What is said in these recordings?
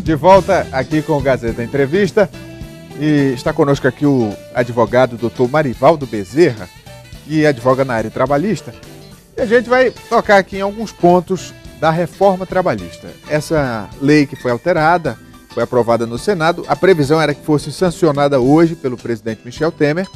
De volta aqui com o Gazeta Entrevista e está conosco aqui o advogado Dr. Marivaldo Bezerra, que advoga na área trabalhista. E a gente vai tocar aqui em alguns pontos da reforma trabalhista. Essa lei que foi alterada, foi aprovada no Senado, a previsão era que fosse sancionada hoje pelo presidente Michel Temer.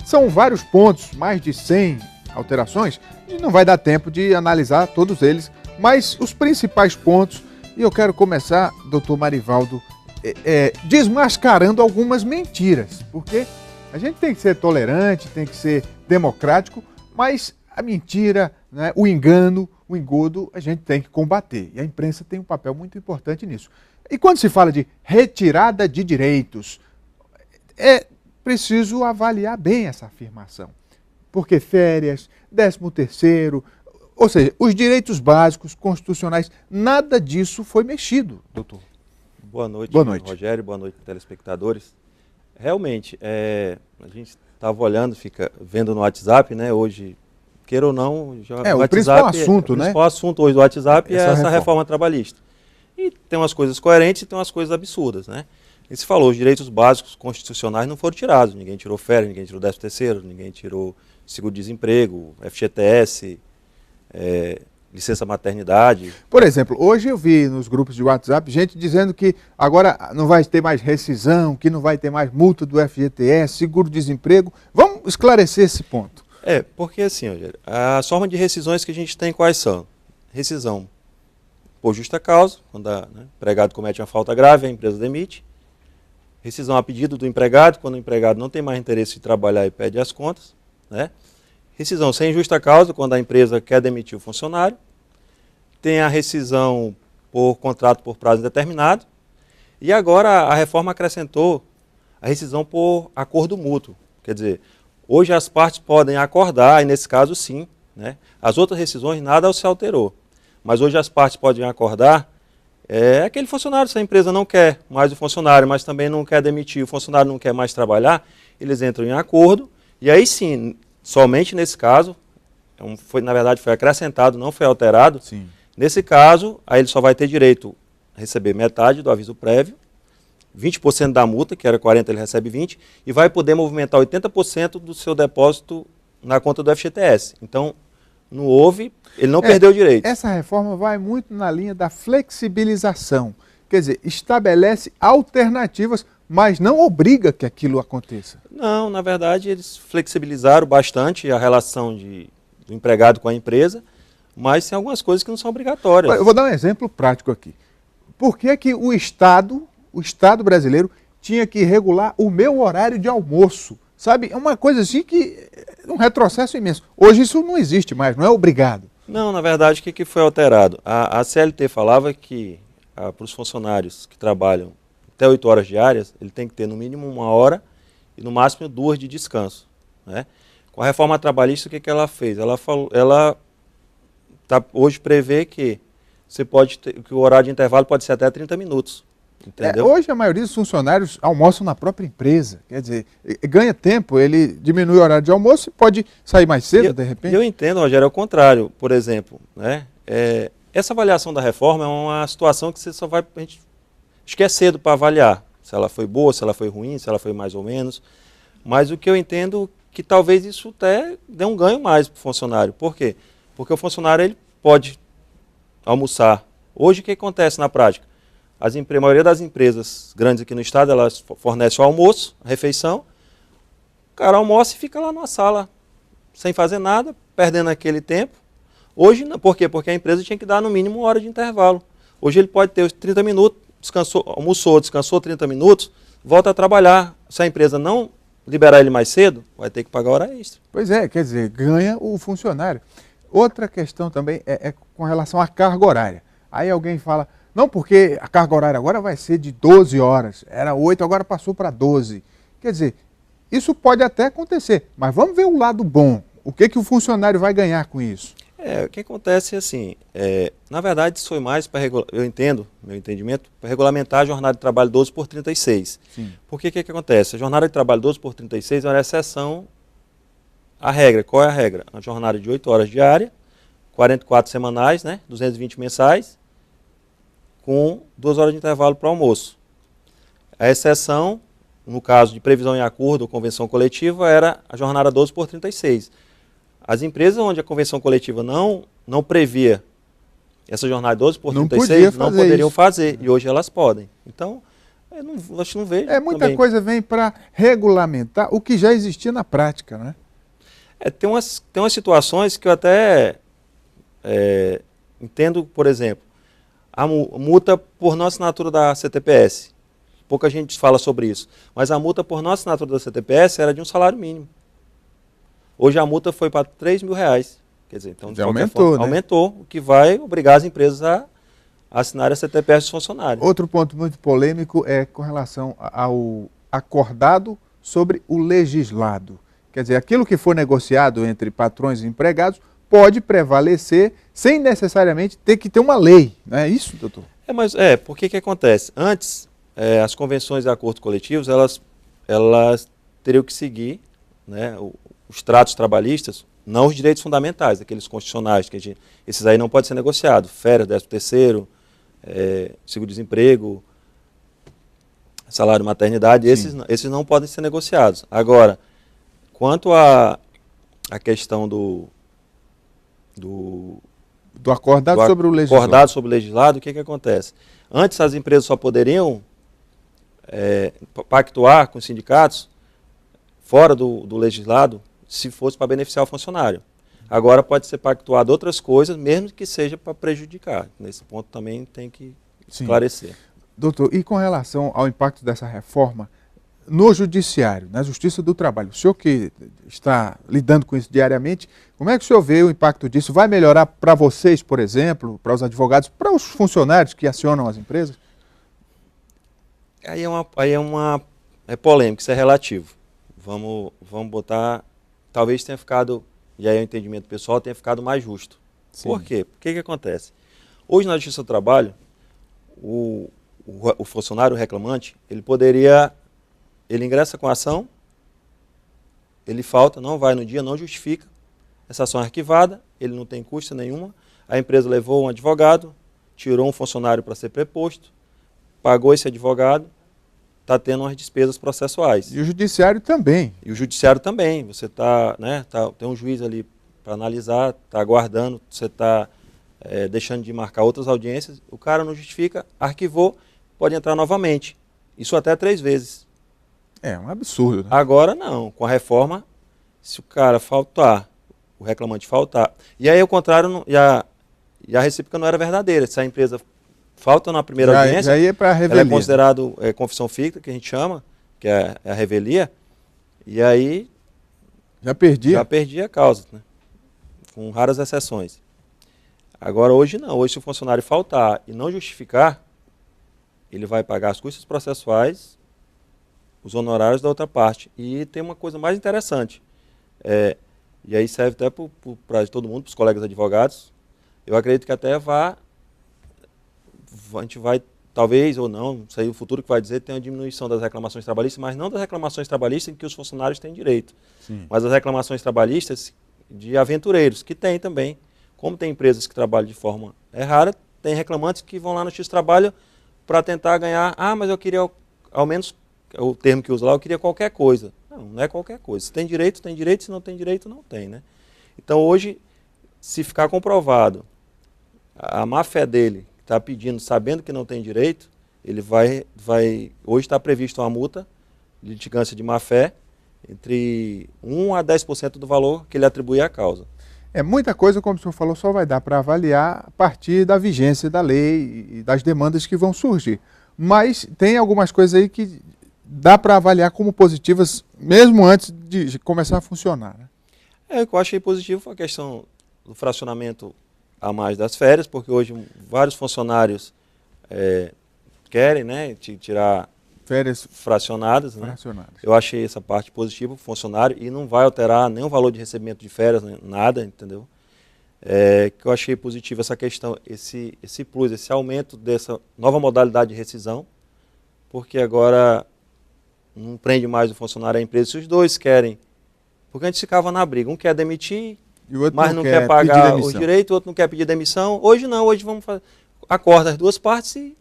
São vários pontos, mais de 100 alterações, e não vai dar tempo de analisar todos eles, mas os principais pontos. E eu quero começar, doutor Marivaldo, desmascarando algumas mentiras, porque a gente tem que ser tolerante, tem que ser democrático, mas a mentira, né, o engano, o engodo, a gente tem que combater. E a imprensa tem um papel muito importante nisso. E quando se fala de retirada de direitos, é preciso avaliar bem essa afirmação. Porque férias, 13º, ou seja, os direitos básicos, constitucionais, nada disso foi mexido, doutor. Boa noite, Rogério, boa noite, telespectadores. Realmente, a gente estava olhando, fica vendo no WhatsApp, né, hoje, queira ou não, já, o WhatsApp, principal assunto, né? O principal assunto hoje do WhatsApp é essa reforma trabalhista. E tem umas coisas coerentes e tem umas coisas absurdas, né? E se falou, os direitos básicos constitucionais não foram tirados, ninguém tirou férias, ninguém tirou 13º, ninguém tirou seguro-desemprego, FGTS, licença maternidade. Por exemplo, hoje eu vi nos grupos de WhatsApp gente dizendo que agora não vai ter mais rescisão, que não vai ter mais multa do FGTS, seguro-desemprego. Vamos esclarecer esse ponto. Porque assim, Rogério, as formas de rescisões que a gente tem quais são? Rescisão por justa causa, quando o empregado comete uma falta grave, a empresa demite. Rescisão a pedido do empregado, quando o empregado não tem mais interesse de trabalhar e pede as contas, né? Rescisão sem justa causa, quando a empresa quer demitir o funcionário. Tem a rescisão por contrato por prazo indeterminado. E agora a reforma acrescentou a rescisão por acordo mútuo. Quer dizer, hoje as partes podem acordar, e nesse caso sim, né? As outras rescisões nada se alterou. Mas hoje as partes podem acordar, aquele funcionário, se a empresa não quer mais o funcionário, mas também não quer demitir, o funcionário não quer mais trabalhar, eles entram em acordo, e aí sim, somente nesse caso, na verdade foi acrescentado, não foi alterado. Sim. Nesse caso, aí ele só vai ter direito a receber metade do aviso prévio, 20% da multa, que era 40%, ele recebe 20%, e vai poder movimentar 80% do seu depósito na conta do FGTS. Então, não houve, ele não perdeu o direito. Essa reforma vai muito na linha da flexibilização, quer dizer, estabelece alternativas, mas não obriga que aquilo aconteça. Não, na verdade, eles flexibilizaram bastante a relação do empregado com a empresa, mas tem algumas coisas que não são obrigatórias. Eu vou dar um exemplo prático aqui. Por que que o Estado brasileiro tinha que regular o meu horário de almoço? Sabe, é uma coisa assim que é um retrocesso imenso. Hoje isso não existe mais, não é obrigado. Não, na verdade, o que foi alterado? A CLT falava que para os funcionários que trabalham até 8 horas diárias, ele tem que ter no mínimo 1 hora e no máximo 2 de descanso, né? Com a reforma trabalhista, o que ela fez? Ela hoje prevê que que o horário de intervalo pode ser até 30 minutos. Entendeu? Hoje a maioria dos funcionários almoçam na própria empresa, quer dizer, ganha tempo, ele diminui o horário de almoço e pode sair mais cedo, de repente. Eu entendo, Rogério, é o contrário. Por exemplo, né, essa avaliação da reforma é uma situação que a gente esquece cedo para avaliar, se ela foi boa, se ela foi ruim, se ela foi mais ou menos. Mas o que eu entendo que talvez isso até dê um ganho mais para o funcionário. Por quê? Porque o funcionário ele pode almoçar. Hoje o que acontece na prática? A maioria das empresas grandes aqui no estado, elas fornecem o almoço, a refeição, o cara almoça e fica lá numa sala, sem fazer nada, perdendo aquele tempo. Hoje, por quê? Porque a empresa tinha que dar no mínimo 1 hora de intervalo. Hoje ele pode ter os 30 minutos, almoçou, descansou 30 minutos, volta a trabalhar. Se a empresa não liberar ele mais cedo, vai ter que pagar hora extra. Pois é, quer dizer, ganha o funcionário. Outra questão também é com relação à carga horária. Aí alguém fala, não, porque a carga horária agora vai ser de 12 horas, era 8, agora passou para 12. Quer dizer, isso pode até acontecer, mas vamos ver o lado bom. O que o funcionário vai ganhar com isso? O que acontece é assim, na verdade isso foi mais para, eu entendo, meu entendimento, para regulamentar a jornada de trabalho 12 por 36. Sim. Porque o que acontece? A jornada de trabalho 12 por 36 é uma exceção à regra. Qual é a regra? A jornada de 8 horas diária, 44 semanais, né, 220 mensais, com 2 horas de intervalo para o almoço. A exceção, no caso de previsão em acordo ou convenção coletiva, era a jornada 12 por 36. As empresas onde a convenção coletiva não previa essa jornada 12 por 36, não poderiam fazer, e hoje elas podem. Então, acho que não vejo. Muita também. coisa vem para regulamentar o que já existia na prática, né? Tem umas situações que eu até entendo, por exemplo, a multa por não assinatura da CTPS. Pouca gente fala sobre isso. Mas a multa por não assinatura da CTPS era de um salário mínimo. Hoje a multa foi para R$3.000. Quer dizer, então, de qualquer aumentou, forma, né? aumentou, o que vai obrigar as empresas a assinar a CTPS dos funcionários. Outro ponto muito polêmico é com relação ao acordado sobre o legislado. Quer dizer, aquilo que for negociado entre patrões e empregados pode prevalecer sem necessariamente ter que ter uma lei. Não é isso, doutor? Mas por que acontece? Antes, as convenções e acordos coletivos, elas teriam que seguir, né, os tratos trabalhistas, não os direitos fundamentais, aqueles constitucionais, esses aí não podem ser negociados. Férias, 13º, seguro-desemprego, salário maternidade, esses não podem ser negociados. Agora, quanto à questão do acordado sobre o legislado. Acordado sobre o legislado, o que acontece? Antes as empresas só poderiam pactuar com os sindicatos fora do legislado se fosse para beneficiar o funcionário. Agora pode ser pactuado outras coisas, mesmo que seja para prejudicar. Nesse ponto também tem que esclarecer. Doutor, e com relação ao impacto dessa reforma no judiciário, na Justiça do Trabalho, o senhor que está lidando com isso diariamente, como é que o senhor vê o impacto disso? Vai melhorar para vocês, por exemplo, para os advogados, para os funcionários que acionam as empresas? Aí é polêmico, isso é relativo. Vamos botar, talvez tenha ficado, e aí o entendimento pessoal, tenha ficado mais justo. Sim. Por quê? Porque que acontece? Hoje na Justiça do Trabalho, o funcionário reclamante, ele ingressa com a ação, ele falta, não vai no dia, não justifica, essa ação é arquivada, ele não tem custa nenhuma, a empresa levou um advogado, tirou um funcionário para ser preposto, pagou esse advogado, está tendo umas despesas processuais. E o judiciário também. E o judiciário também. Você tem um juiz ali para analisar, está aguardando, você está deixando de marcar outras audiências, o cara não justifica, arquivou, pode entrar novamente. Isso até 3 vezes. É um absurdo, né? Agora não, com a reforma, se o cara faltar, o reclamante faltar, e aí ao contrário, e a recíproca não era verdadeira, se a empresa falta na primeira audiência, já ia para a revelia. Ela é considerado confissão ficta, que a gente chama, que é a revelia, e aí já perdia a causa, né? Com raras exceções. Agora hoje não, hoje se o funcionário faltar e não justificar, ele vai pagar as custas processuais, os honorários da outra parte. E tem uma coisa mais interessante, e aí serve até para todo mundo, para os colegas advogados, eu acredito que até a gente vai, talvez ou não sei o futuro que vai dizer, tem uma diminuição das reclamações trabalhistas, mas não das reclamações trabalhistas em que os funcionários têm direito, mas as reclamações trabalhistas de aventureiros, que tem também. Como tem empresas que trabalham de forma errada, tem reclamantes que vão lá no X-Trabalho para tentar ganhar, mas eu queria, ao menos, o termo que usa lá, eu queria qualquer coisa. Não é qualquer coisa. Se tem direito, se não tem direito, não tem, né? Então hoje, se ficar comprovado a má-fé dele, que está pedindo, sabendo que não tem direito, ele hoje está previsto uma multa de litigância de má-fé entre 1 a 10% do valor que ele atribui à causa. Muita coisa, como o senhor falou, só vai dar para avaliar a partir da vigência da lei e das demandas que vão surgir. Mas tem algumas coisas aí que dá para avaliar como positivas, mesmo antes de começar a funcionar, né? O que eu achei positivo foi a questão do fracionamento a mais das férias, porque hoje vários funcionários querem, né, tirar férias fracionadas, né? Eu achei essa parte positiva para o funcionário e não vai alterar nem o valor de recebimento de férias, nada, entendeu? Que eu achei positivo essa questão, esse plus, esse aumento dessa nova modalidade de rescisão, porque agora não prende mais o funcionário à empresa, se os dois querem, porque a gente ficava na briga, um quer demitir, mas não quer pagar os direitos, o outro não quer pedir demissão. Hoje não, hoje vamos fazer. acorda as duas partes e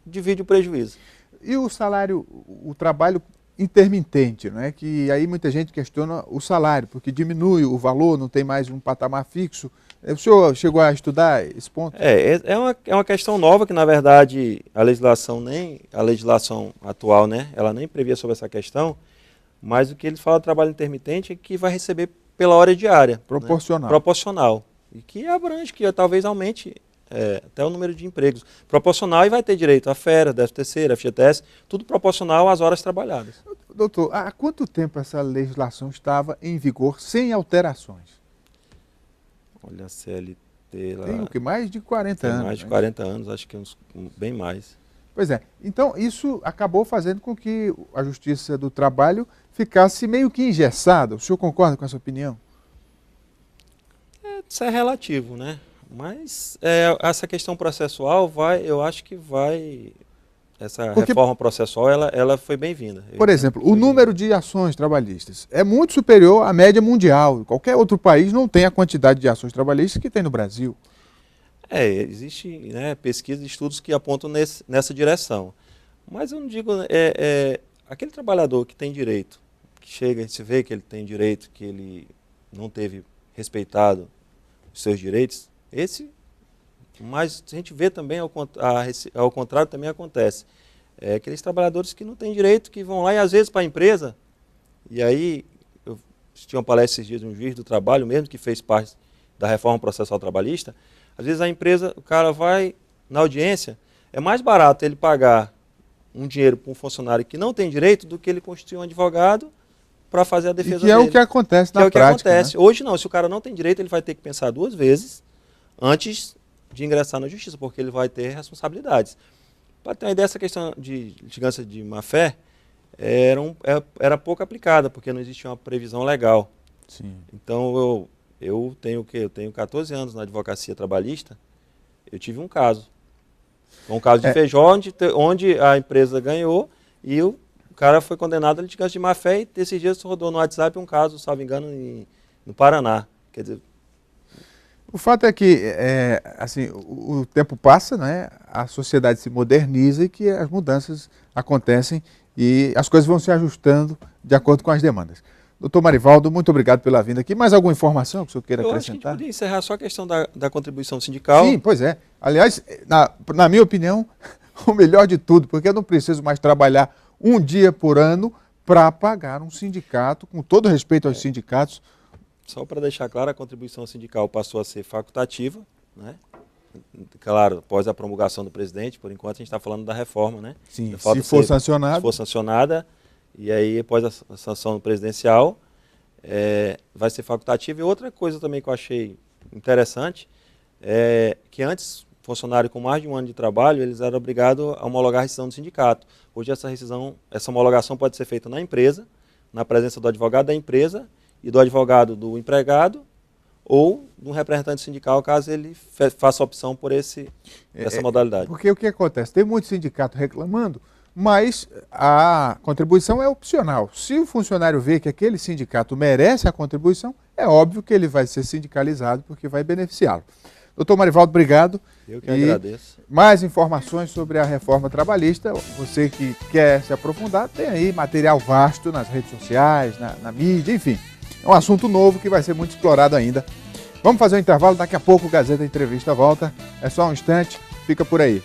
divide o prejuízo. E o salário, o trabalho intermitente, não é? Que aí muita gente questiona o salário, porque diminui o valor, não tem mais um patamar fixo. O senhor chegou a estudar esse ponto? É uma questão nova que, na verdade, a legislação atual, né, ela nem previa sobre essa questão, mas o que eles falam de trabalho intermitente é que vai receber pela hora diária. Proporcional. Né? Proporcional. E que abrange, que talvez aumente até o número de empregos. Proporcional, e vai ter direito a férias, 13º, FGTS, tudo proporcional às horas trabalhadas. Doutor, há quanto tempo essa legislação estava em vigor sem alterações? Olha, a CLT lá... Tem o que? Mais de 40 anos. Mais de 40 anos, acho que bem mais. Pois é. Então, isso acabou fazendo com que a Justiça do Trabalho ficasse meio que engessada. O senhor concorda com essa opinião? Isso é relativo, né? Mas essa questão processual eu acho que vai... Reforma processual, ela foi bem-vinda. Por exemplo, o número de ações trabalhistas é muito superior à média mundial. Qualquer outro país não tem a quantidade de ações trabalhistas que tem no Brasil. Existe, né, pesquisas e estudos que apontam nessa direção. Mas eu não digo... aquele trabalhador que tem direito, que chega e se vê que ele tem direito, que ele não teve respeitado os seus direitos, mas a gente vê também, ao contrário, também acontece. Aqueles trabalhadores que não têm direito, que vão lá e às vezes para a empresa, e aí eu assisti uma palestra esses dias de um juiz do trabalho mesmo, que fez parte da reforma processual trabalhista, às vezes a empresa, o cara vai na audiência, é mais barato ele pagar um dinheiro para um funcionário que não tem direito do que ele constituir um advogado para fazer a defesa dele. E que é o que acontece na prática. É o que acontece. Né? Hoje não, se o cara não tem direito, ele vai ter que pensar 2 vezes antes de ingressar na justiça, porque ele vai ter responsabilidades. Para ter uma ideia, essa questão de litigância de má-fé era pouco aplicada, porque não existia uma previsão legal. Sim. Então, eu tenho 14 anos na advocacia trabalhista, eu tive um caso. Um caso de Feijó, onde a empresa ganhou e o cara foi condenado a litigância de má-fé, e esses dias rodou no WhatsApp um caso, salvo engano, no Paraná. Quer dizer, o fato é que assim, o tempo passa, né? A sociedade se moderniza e que as mudanças acontecem e as coisas vão se ajustando de acordo com as demandas. Doutor Marivaldo, muito obrigado pela vinda aqui. Mais alguma informação que o senhor queira acrescentar? Eu acho que a gente podia encerrar só a questão da contribuição sindical. Sim, pois é. Aliás, na minha opinião, o melhor de tudo, porque eu não preciso mais trabalhar um dia por ano para pagar um sindicato, com todo respeito aos sindicatos. Só para deixar claro, a contribuição sindical passou a ser facultativa, né? Claro, após a promulgação do presidente, por enquanto a gente está falando da reforma, né? Sim, se for sancionada, e aí após a sanção presidencial, vai ser facultativa. E outra coisa também que eu achei interessante, que antes, funcionário com mais de 1 ano de trabalho, eles eram obrigados a homologar a rescisão do sindicato. Hoje essa homologação pode ser feita na empresa, na presença do advogado da empresa, e do advogado do empregado ou de um representante sindical, caso ele faça opção por essa modalidade. Porque o que acontece? Tem muito sindicato reclamando, mas a contribuição é opcional. Se o funcionário vê que aquele sindicato merece a contribuição, é óbvio que ele vai ser sindicalizado porque vai beneficiá-lo. Doutor Marivaldo, obrigado. Eu que agradeço. Mais informações sobre a reforma trabalhista, você que quer se aprofundar, tem aí material vasto nas redes sociais, na mídia, enfim. É um assunto novo que vai ser muito explorado ainda. Vamos fazer um intervalo, daqui a pouco o Gazeta Entrevista volta. É só um instante, fica por aí.